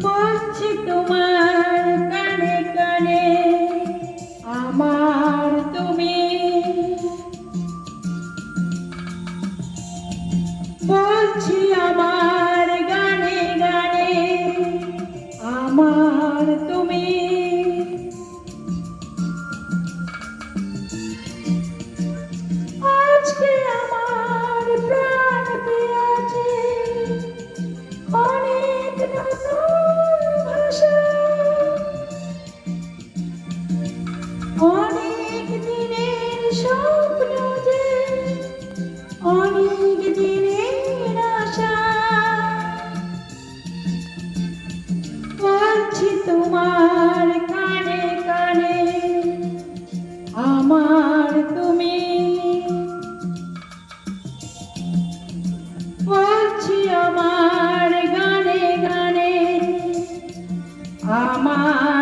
বলছি তোমার কানে কানে আমার তুমি, বলছি আমার গানে গানে আমার তুমি। আজকে আমার প্রাণ পেয়েছে অনেক নতুন ভাষা, অনেক দিনের স্বপ্ন যে অনেক দিনের আশা। বলছি তোমার কানে কানে আমার তুমি, বলছি আমার গানে গানে আমার